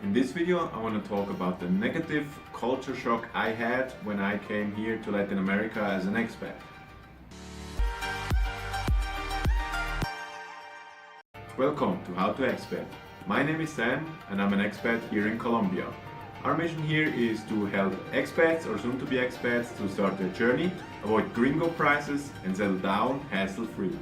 In this video I want to talk about the negative culture shock I had when I came here to Latin America as an expat. Welcome to How to Expat. My name is Sam and I'm an expat here in Colombia. Our mission here is to help expats or soon to be expats to start their journey, avoid gringo prices and settle down hassle-free.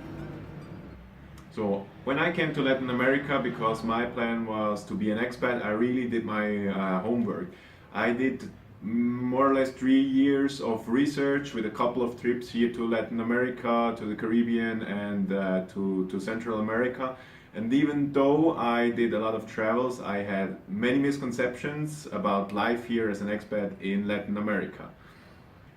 So when I came to Latin America, because my plan was to be an expat, I really did my homework. I did more or less 3 years of research with a couple of trips here to Latin America, to the Caribbean and to Central America. And even though I did a lot of travels, I had many misconceptions about life here as an expat in Latin America.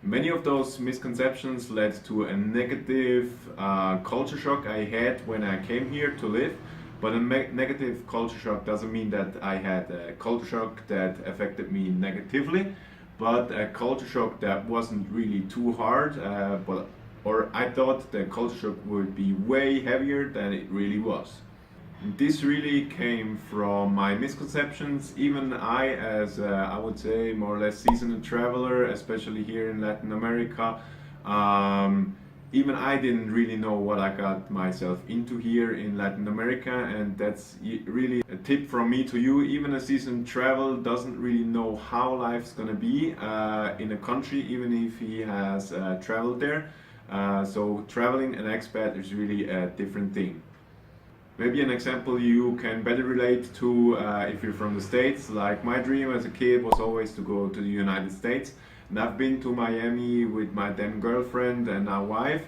Many of those misconceptions led to a negative culture shock I had when I came here to live. But a negative culture shock doesn't mean that I had a culture shock that affected me negatively, but a culture shock that wasn't really too hard, or I thought the culture shock would be way heavier than it really was. This really came from my misconceptions. Even I, as I would say more or less seasoned traveler, especially here in Latin America, even I didn't really know what I got myself into here in Latin America, and that's really a tip from me to you. Even a seasoned traveler doesn't really know how life's gonna be in a country, even if he has traveled there. So traveling an expat is really a different thing. Maybe an example you can better relate to if you're from the States. Like my dream as a kid was always to go to the United States. And I've been to Miami with my then girlfriend and now wife.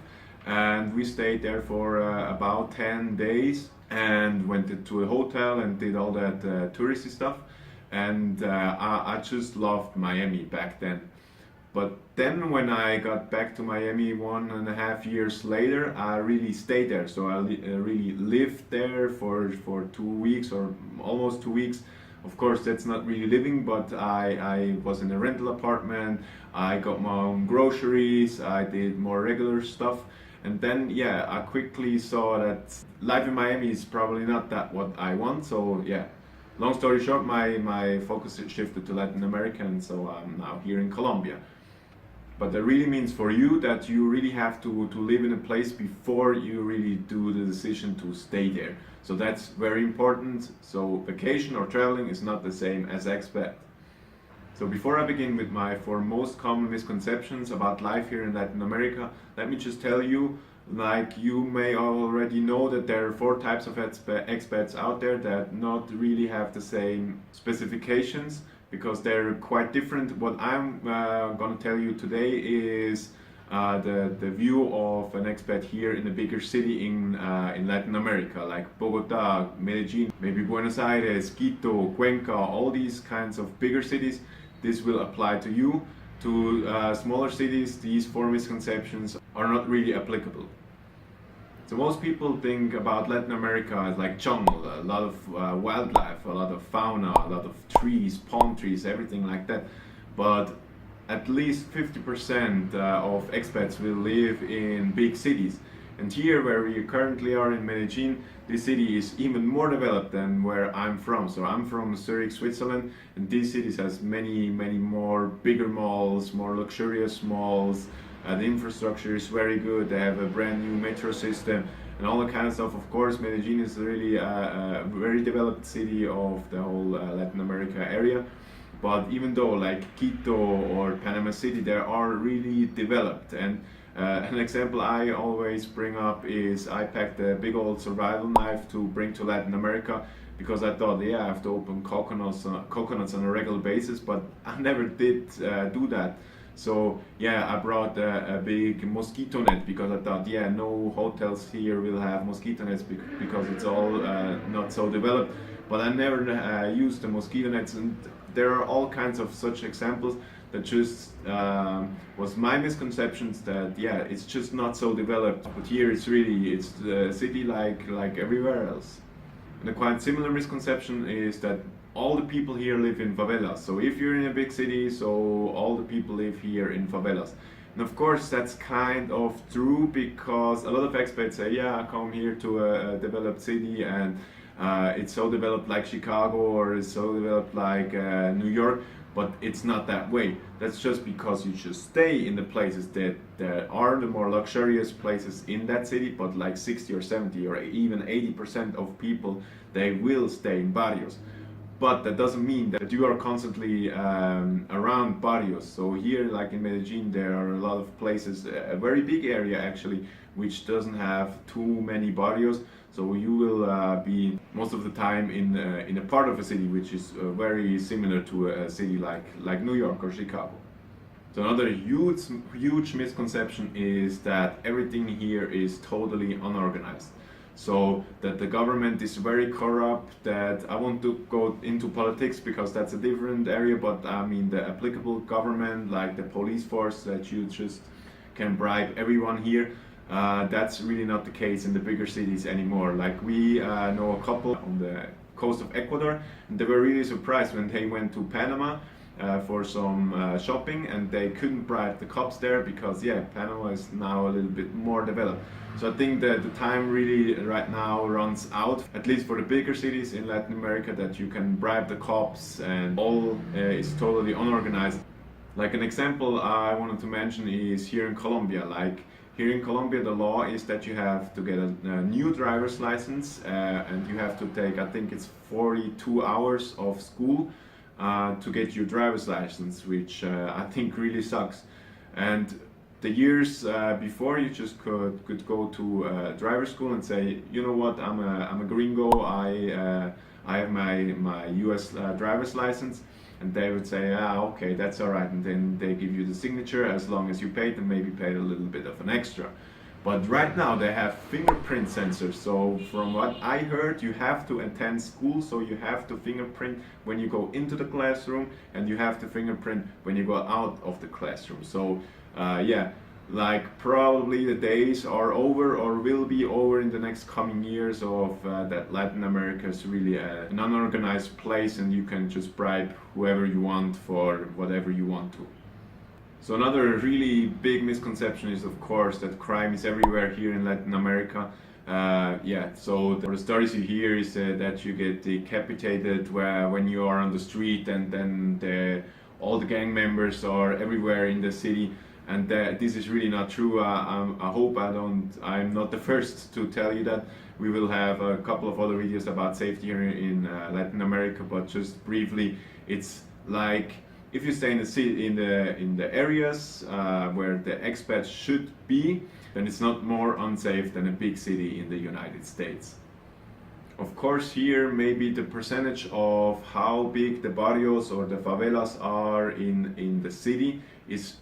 And we stayed there for about 10 days and went to a hotel and did all that touristy stuff. And I just loved Miami back then. But then when I got back to Miami 1.5 years later, I really stayed there. So I really lived there for 2 weeks or almost 2 weeks. Of course, that's not really living, but I was in a rental apartment. I got my own groceries. I did more regular stuff. And then, yeah, I quickly saw that life in Miami is probably not that what I want. So, yeah, long story short, my focus shifted to Latin America, and so I'm now here in Colombia. But that really means for you that you really have to live in a place before you really do the decision to stay there. So that's very important. So vacation or traveling is not the same as expat. So before I begin with my 4 most common misconceptions about life here in Latin America, let me just tell you, like you may already know, that there are 4 types of expats out there that not really have the same specifications, because they're quite different. What I'm going to tell you today is the view of an expat here in a bigger city in Latin America, like Bogota, Medellin, maybe Buenos Aires, Quito, Cuenca, all these kinds of bigger cities. This will apply to you. To smaller cities, these 4 misconceptions are not really applicable. So most people think about Latin America as like jungle, a lot of wildlife, a lot of fauna, a lot of trees, palm trees, everything like that. But at least 50% of expats will live in big cities. And here where we currently are in Medellin, this city is even more developed than where I'm from. So I'm from Zurich, Switzerland, and this city has many more bigger malls, more luxurious malls. The infrastructure is very good. They have a brand new metro system and all that kind of stuff. Of course, Medellin is really a very developed city of the whole Latin America area. But even though like Quito or Panama City, they are really developed. And an example I always bring up is I packed a big old survival knife to bring to Latin America, because I thought, yeah, I have to open coconuts on a regular basis, but I never did do that. So yeah, I brought a big mosquito net, because I thought, yeah, no hotels here will have mosquito nets because it's all not so developed. But I never used the mosquito nets, and there are all kinds of such examples that just was my misconceptions that, yeah, it's just not so developed. But here it's a city like everywhere else. And a quite similar misconception is that all the people here live in favelas. So if you're in a big city, so all the people live here in favelas. And of course that's kind of true, because a lot of expats say, yeah, I come here to a developed city and it's so developed like Chicago or it's so developed like New York, but it's not that way. That's just because you just stay in the places that are the more luxurious places in that city, but like 60 or 70 or even 80% of people, they will stay in barrios. But that doesn't mean that you are constantly around barrios. So here, like in Medellin, there are a lot of places, a very big area actually, which doesn't have too many barrios. So you will be most of the time in a part of a city which is very similar to a city like New York or Chicago. So another huge misconception is that everything here is totally unorganized. So that the government is very corrupt, that I want to go into politics because that's a different area, but I mean the applicable government, like the police force, that you just can bribe everyone here. That's really not the case in the bigger cities anymore. Like we know a couple on the coast of Ecuador, and they were really surprised when they went to Panama for some shopping, and they couldn't bribe the cops there because Panama is now a little bit more developed. So I think that the time really right now runs out, at least for the bigger cities in Latin America, that you can bribe the cops and all is totally unorganized. Like an example I wanted to mention is here in Colombia. Like here in Colombia, the law is that you have to get a new driver's license and you have to take, I think it's 42 hours of school to get your driver's license, which I think really sucks. And the years before, you just could go to driver's school and say, you know what, I'm a gringo, I have my US driver's license, and they would say, okay, that's all right, and then they give you the signature as long as you paid, and maybe paid a little bit of an extra. But right now they have fingerprint sensors, so from what I heard, you have to attend school, so you have to fingerprint when you go into the classroom, and you have to fingerprint when you go out of the classroom. So like probably the days are over or will be over in the next coming years of that Latin America is really an unorganized place and you can just bribe whoever you want for whatever you want to. So another really big misconception is, of course, that crime is everywhere here in Latin America. So the stories you hear is that you get decapitated when you are on the street, and then all the gang members are everywhere in the city. And this is really not true. I hope I'm not the first to tell you that. We will have a couple of other videos about safety here in Latin America, but just briefly, it's like if you stay in the city, in the areas where the expats should be, then it's not more unsafe than a big city in the United States. Of course, here maybe the percentage of how big the barrios or the favelas are in the city is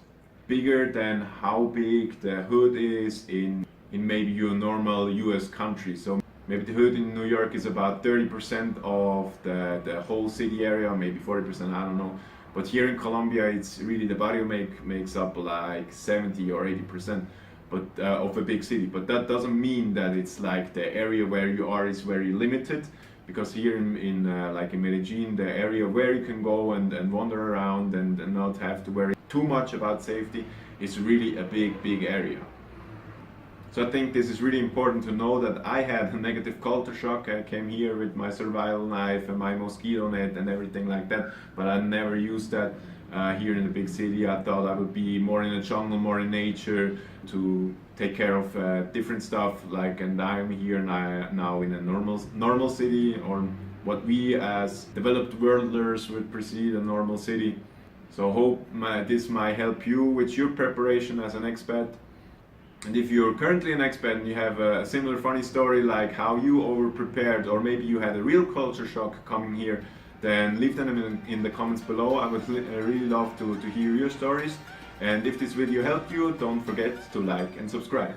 bigger than how big the hood is in maybe your normal US country. So maybe the hood in New York is about 30% of the whole city area, maybe 40%, I don't know. But here in Colombia, it's really the barrio makes up like 70 or 80%. Of a big city, but that doesn't mean that it's like the area where you are is very limited, because here like in Medellin, the area where you can go and wander around and not have to worry too much about safety is really a big area. So I think this is really important to know that I had a negative culture shock. I came here with my survival knife and my mosquito net and everything like that, but I never used that here in the big city. I thought I would be more in the jungle, more in nature, to take care of different stuff. And I'm here now in a normal city, or what we as developed worlders would perceive a normal city. So hope this might help you with your preparation as an expat. And if you're currently an expat and you have a similar funny story like how you over-prepared, or maybe you had a real culture shock coming here, then leave them in the comments below. I would really love to hear your stories. And if this video helped you, don't forget to like and subscribe.